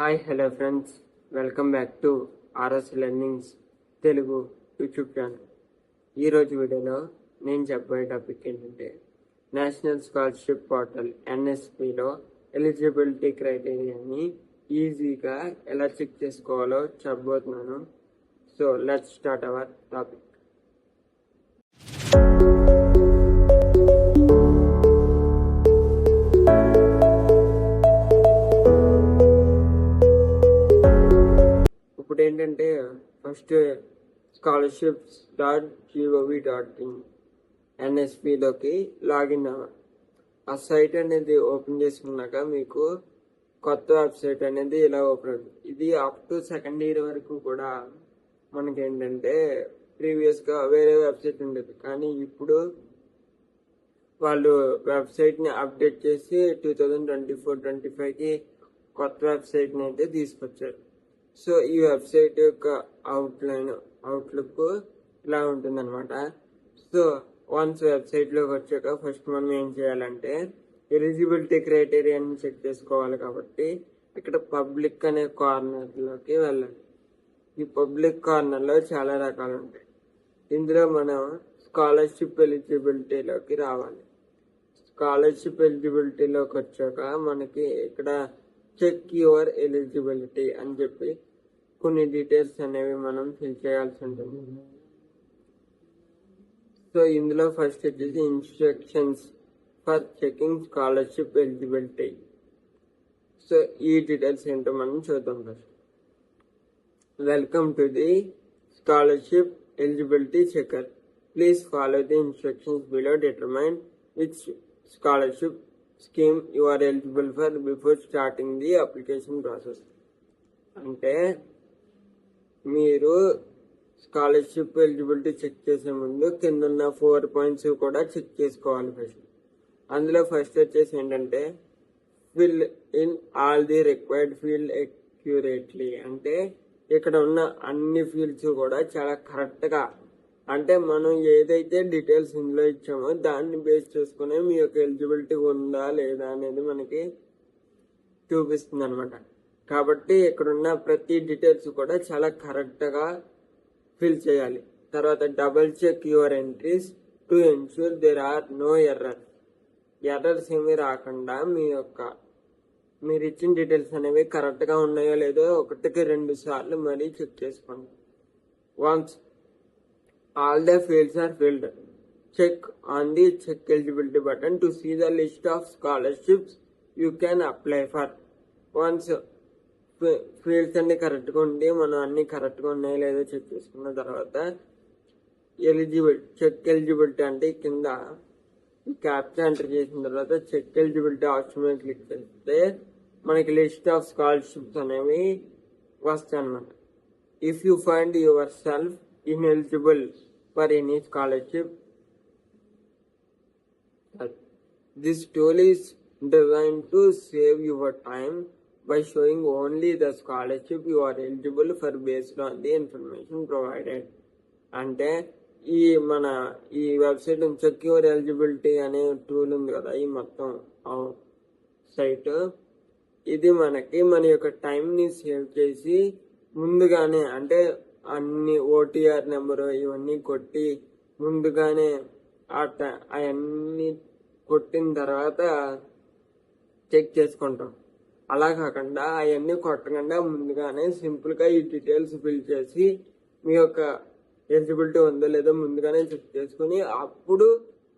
Hi hello friends, welcome back to RS learnings Telugu YouTube channel. ఈరోజు వీడియోలో నేను చెప్పబోయే టాపిక్ ఏంటంటే నేషనల్ స్కాలర్షిప్ పోర్టల్ ఎన్ఎస్పిలో ఎలిజిబిలిటీ క్రైటీరియాని ఈజీగా ఎలా చెక్ చేసుకోవాలో చెప్పబోతున్నాను. So let's start our topic. ఇప్పుడు ఏంటంటే ఫస్ట్ scholarships.gov.in ఎన్ఎస్పిలోకి లాగిన్ అవ్వాలి. ఆ సైట్ అనేది ఓపెన్ చేసుకున్నాక మీకు కొత్త వెబ్సైట్ అనేది ఇలా ఓపెన్ అవుతుంది. ఇది అప్ టు సెకండ్ ఇయర్ వరకు కూడా మనకి ఏంటంటే ప్రీవియస్గా వేరే వెబ్సైట్ ఉండేది, కానీ ఇప్పుడు వాళ్ళు వెబ్సైట్ని అప్డేట్ చేసి 2024-25కి కొత్త వెబ్సైట్ని అయితే తీసుకొచ్చారు. సో ఈ వెబ్సైట్ యొక్క అవుట్లుక్ ఇలా ఉంటుందన్నమాట. సో వన్స్ వెబ్సైట్లోకి వచ్చాక ఫస్ట్ మనం ఏం చేయాలంటే ఎలిజిబిలిటీ క్రైటీరియాని చెక్ చేసుకోవాలి. కాబట్టి ఇక్కడ పబ్లిక్ అనే కార్నర్లోకి వెళ్ళాలి. ఈ పబ్లిక్ కార్నర్లో చాలా రకాలు ఉంటాయి. ఇందులో మనం స్కాలర్షిప్ ఎలిజిబిలిటీలోకి రావాలి. స్కాలర్షిప్ ఎలిజిబిలిటీలోకి వచ్చాక మనకి ఇక్కడ చెక్ యువర్ ఎలిజిబిలిటీ అని చెప్పి కొన్ని డీటెయిల్స్ అనేవి మనం ఫిల్ చేయాల్సి ఉంటుంది. సో ఇందులో ఫస్ట్ వచ్చేసి instructions for checking scholarship eligibility. So ఈ డీటెయిల్స్ ఏంటో మనం చూద్దాం. First, welcome to the scholarship eligibility checker. Please follow the instructions below determine which scholarship scheme you are eligible for before starting the application process. అంటే మీరు scholarship eligibility check చేసే ముందు కింద ఉన్న 4 పాయింట్స్ కూడా చెక్ చేసుకోవాలి. ఫస్ట్ అందులో first వచ్చేసి ఏంటంటే fill in all the required field accurately. అంటే ఇక్కడ ఉన్న అన్ని ఫీల్డ్స్ కూడా చాలా కరెక్ట్గా, అంటే మనం ఏదైతే డీటెయిల్స్ ఇందులో ఇచ్చామో దాన్ని బేస్ చేసుకునే మీ యొక్క ఎలిజిబిలిటీ ఉందా లేదా అనేది మనకి చూపిస్తుంది అనమాట. కాబట్టి ఇక్కడున్న ప్రతి డీటెయిల్స్ కూడా చాలా కరెక్ట్గా ఫిల్ చేయాలి. తర్వాత double check your entries to ensure there are no errors ఏమీ రాకుండా మీరు ఇచ్చిన డీటెయిల్స్ అనేవి కరెక్ట్గా ఉన్నాయో లేదో 1-2 సార్లు మరీ చెక్ చేసుకోండి. Once all the fields are filled, check on the check eligibility button to see the list of scholarships you can apply for. Once fields అన్ని కరెక్ట్గా ఉండి మనం అన్ని కరెక్ట్గా ఉన్నాయో లేదో చెక్ చేసుకున్న తర్వాత చెక్ ఎలిజిబిలిటీ అంటే కింద క్యాప్చా ఎంటర్ చేసిన తర్వాత చెక్ ఎలిజిబిలిటీ ఆప్షన్ మీద క్లిక్ చేస్తే మనకి లిస్ట్ ఆఫ్ స్కాలర్షిప్స్ అనేవి వస్తాయి అన్నమాట. If you find your self ineligible for any scholarship, this tool is designed to save your time by showing only the scholarship you are eligible for based on the information provided. అంటే ఈ website check your eligibility అనే tool ఉంది కదా, ఈ మొత్తం site, ఇది మనకి మన యొక్క టైంని సేవ్ చేసి ముందుగానే, అంటే అన్ని ఓటీఆర్ నెంబరు ఇవన్నీ కొట్టి ముందుగానే అవన్నీ కొట్టిన తర్వాత చెక్ చేసుకుంటాం. అలా కాకుండా అవన్నీ కొట్టకుండా ముందుగానే సింపుల్గా ఈ డీటెయిల్స్ ఫిల్ చేసి మీ యొక్క ఎలిజిబిలిటీ ఉందో లేదో ముందుగానే చెక్ చేసుకుని అప్పుడు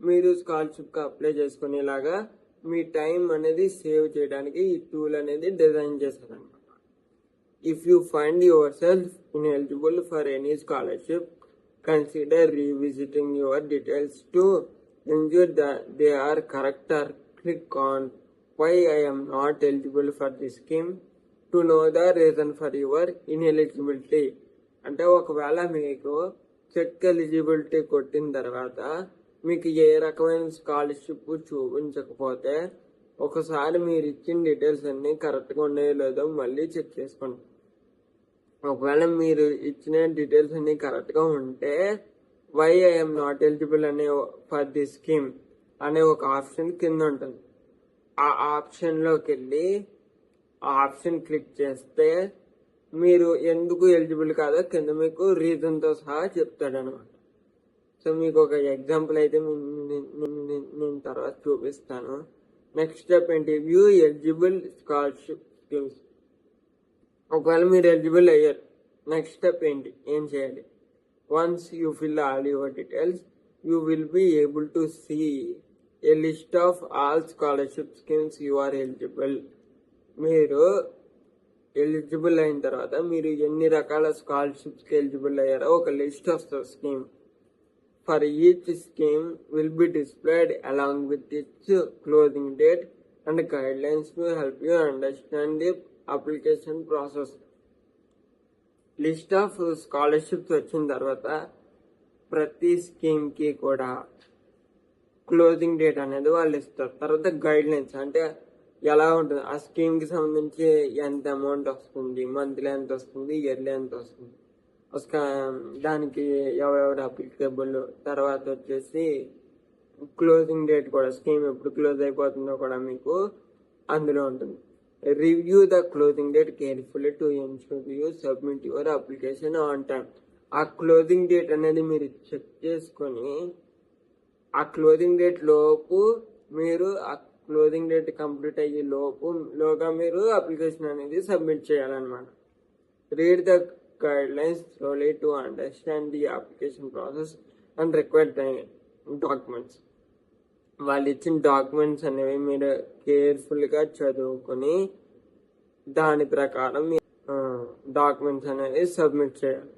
మీరు స్కాలర్షిప్కి అప్లై చేసుకునేలాగా మీ టైం అనేది సేవ్ చేయడానికి ఈ టూల్ అనేది డిజైన్ చేశారన్నమాట. If you find yourself ineligible for any scholarship, consider revisiting your details to ensure that they are correct, or click on why I am not eligible for this scheme to know the reason for your ineligibility. అంటే ఒకవేళ మీకు check eligibility కొట్టిన తర్వాత మీకు ఏ రకమైన scholarship చూపించకపోతే ఒకసారి మీరు ఇచ్చిన డీటెయిల్స్ అన్నీ కరెక్ట్గా ఉన్నాయో లేదో మళ్ళీ చెక్ చేసుకోండి. ఒకవేళ మీరు ఇచ్చిన డీటెయిల్స్ అన్ని కరెక్ట్గా ఉంటే వై ఐఎమ్ నాట్ ఎలిజిబుల్ అనే ఫర్ ది స్కీమ్ అనే ఒక ఆప్షన్ కింద ఉంటుంది. ఆ ఆప్షన్లోకి వెళ్ళి ఆ ఆప్షన్ క్లిక్ చేస్తే మీరు ఎందుకు ఎలిజిబుల్ కాదో కింద మీకు రీజన్తో సహా చెప్తాడు అనమాట. సో మీకు ఒక ఎగ్జాంపుల్ అయితే నేను తర్వాత చూపిస్తాను. నెక్స్ట్ స్టెప్ ఏంటి, వ్యూ ఎలిజిబుల్ స్కాలర్షిప్ స్కీమ్స్. ఒకవేళ మీరు ఎలిజిబుల్ అయ్యారు, నెక్స్ట్ స్టెప్ ఏంటి, ఏం చేయాలి? Once you fill all your details, you will be able to see a list of all scholarship schemes you are eligible. మీరు ఎలిజిబుల్ అయిన తర్వాత మీరు ఎన్ని రకాల స్కాలర్షిప్స్కి ఎలిజిబుల్ అయ్యారో ఒక లిస్ట్ వస్తుంది scheme. For each scheme will be displayed along with its closing date and guidelines to help you understand the application process. List of scholarships వచ్చిన తర్వాత ప్రతి స్కీమ్కి కూడా క్లోజింగ్ డేట్ అనేది వాళ్ళు ఇస్తారు. తర్వాత గైడ్ లైన్స్ అంటే ఎలా ఉంటుంది, ఆ స్కీమ్కి సంబంధించి ఎంత అమౌంట్ వస్తుంది, మంత్లీ ఎంత వస్తుంది, ఇయర్లీ ఎంత వస్తుంది, దానికి ఎవరెవరు అప్లికబుల్, తర్వాత వచ్చేసి క్లోజింగ్ డేట్ కూడా, స్కీమ్ ఎప్పుడు క్లోజ్ అయిపోతుందో కూడా మీకు అందులో ఉంటుంది. Review the closing date carefully to ensure you submit your application on time. ఆ క్లోజింగ్ డేట్ అనేది మీరు చెక్ చేసుకొని ఆ క్లోజింగ్ డేట్ లోపు మీరు ఆ క్లోజింగ్ డేట్ కంప్లీట్ అయ్యే లోగా మీరు అప్లికేషన్ అనేది సబ్మిట్ చేయాలన్నమాట. Read the guidelines slowly to understand the application process and required documents. వాళ్ళు ఇచ్చిన డాక్యుమెంట్స్ అనేవి మీరు కేర్ఫుల్గా చదువుకొని దాని ప్రకారం డాక్యుమెంట్స్ అనేవి సబ్మిట్ చేయాలి.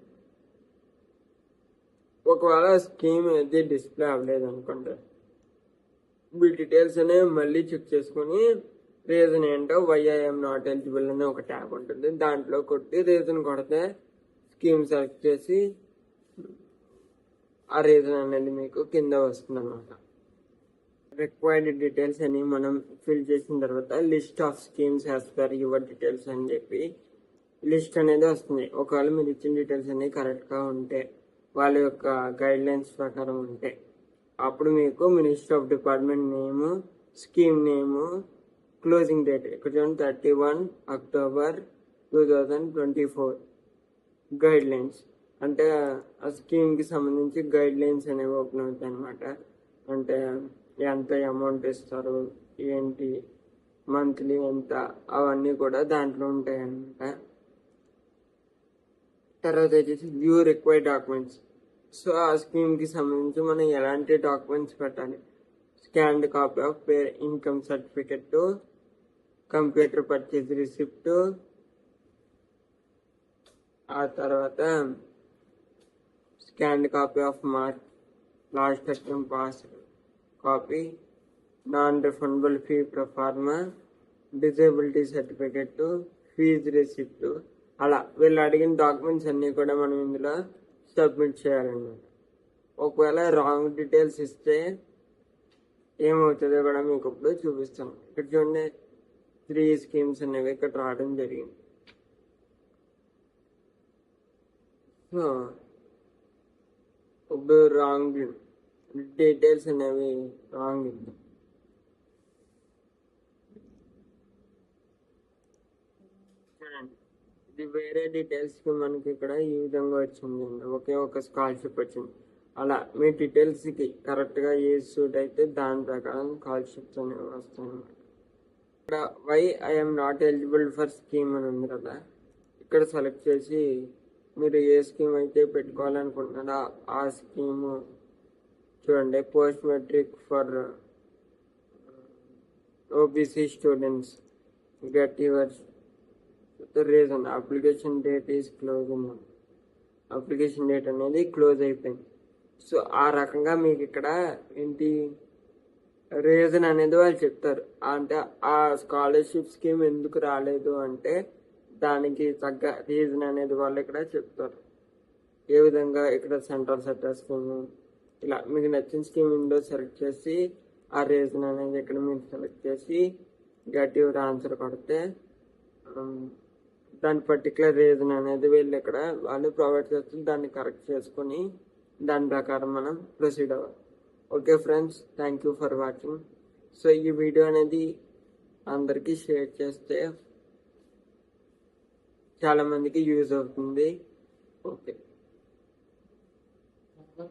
ఒకవేళ స్కీమ్ అయితే డిస్ప్లే అవ్వలేదు అనుకోండి, మీ డీటెయిల్స్ అనేవి మళ్ళీ చెక్ చేసుకొని రీజన్ ఏంటో వైఐఎం నాట్ ఎలిజిబుల్ అనే ఒక ట్యాబ్ ఉంటుంది, దాంట్లో కొట్టి రీజన్ కొడితే స్కీమ్ సెలెక్ట్ చేసి ఆ రీజన్ అనేది మీకు కింద వస్తుంది అన్నమాట. రిక్వైర్డ్ డీటెయిల్స్ అని మనం ఫిల్ చేసిన తర్వాత list of schemes as per your details అని చెప్పి లిస్ట్ అనేది వస్తుంది. ఒకవేళ మీరు ఇచ్చిన డీటెయిల్స్ అన్ని కరెక్ట్గా ఉంటే, వాళ్ళ యొక్క గైడ్ లైన్స్ ప్రకారం ఉంటే, అప్పుడు మీకు ministry of department name, scheme name, closing date ఇక్కడ చూడండి 31 అక్టోబర్ 2024, గైడ్ లైన్స్ అంటే ఆ స్కీమ్కి సంబంధించి గైడ్ లైన్స్ అనేవి ఓపెన్ అవుతాయి అనమాట. అంటే ఎంత అమౌంట్ ఇస్తారు, ఏంటి, మంత్లీ ఎంత, అవన్నీ కూడా దాంట్లో ఉంటాయి అన్నమాట. తర్వాత వచ్చేసి వ్యూ రిక్వైర్డ్ డాక్యుమెంట్స్. సో ఆ స్కీమ్కి సంబంధించి మనం ఎలాంటి డాక్యుమెంట్స్ పెట్టాలి, scanned copy of pair income certificate, computer purchase receipt, ఆ తర్వాత scanned copy of mark last attempt pass copy, non refundable fee proforma, disability certificate, fees receipt. అలా వీళ్ళు అడిగిన డాక్యుమెంట్స్ అన్నీ కూడా మనం ఇందులో సబ్మిట్ చేయాలన్నమాట. ఒకవేళ రాంగ్ డీటెయిల్స్ ఇస్తే ఏమవుతుందో కూడా మీకు ఇప్పుడు చూపిస్తాను. ఇక్కడ చూడండి 3 స్కీమ్స్ అనేవి ఇక్కడ రావడం జరిగింది. సో ఇప్పుడు రాంగ్ డీటెయిల్స్ అనేవి రాంగ్ ఇద్దాం. ఇది వేరే డీటెయిల్స్కి మనకి ఇక్కడ ఈ విధంగా వచ్చింది, ఒకే ఒక స్కాలర్షిప్ వచ్చింది. అలా మీ డీటెయిల్స్కి కరెక్ట్గా ఏ సూట్ అయితే దాని ప్రకారం స్కాలర్షిప్స్ అనేవి వస్తాయి అన్నమాట. ఇక్కడ why I'm not eligible for scheme అని ఉంది కదా, ఇక్కడ సెలెక్ట్ చేసి మీరు ఏ స్కీమ్ అయితే పెట్టుకోవాలనుకుంటున్నారో ఆ స్కీము చూడండి. Post matric for OBC students, get your reason, application date is close. Application date అనేది క్లోజ్ అయిపోయింది. సో ఆ రకంగా మీకు ఇక్కడ ఏంటి రీజన్ అనేది వాళ్ళు చెప్తారు. అంటే ఆ స్కాలర్షిప్ స్కీమ్ ఎందుకు రాలేదు అంటే దానికి తగ్గ రీజన్ అనేది వాళ్ళు ఇక్కడ చెప్తారు. ఏ విధంగా ఇక్కడ సెంట్రల్ సెక్టర్ స్కీమ్, ఇలా మీకు నచ్చిన స్కీమ్ విండో సెలెక్ట్ చేసి ఆ రీజన్ అనేది ఇక్కడ మీరు సెలెక్ట్ చేసి గెట్ యువర్ ఆన్సర్ కొడితే దాని పర్టికులర్ రీజన్ అనేది వీళ్ళు ఇక్కడ వాళ్ళు ప్రొవైడ్ చేస్తారు. దాన్ని కరెక్ట్ చేసుకొని దాని ప్రకారం మనం ప్రొసీడ్ అవ్వాలి. Okay friends, thank you for watching. So ఈ వీడియో అనేది అందరికీ షేర్ చేస్తే చాలా మందికి యూజ్ అవుతుంది. ఓకే.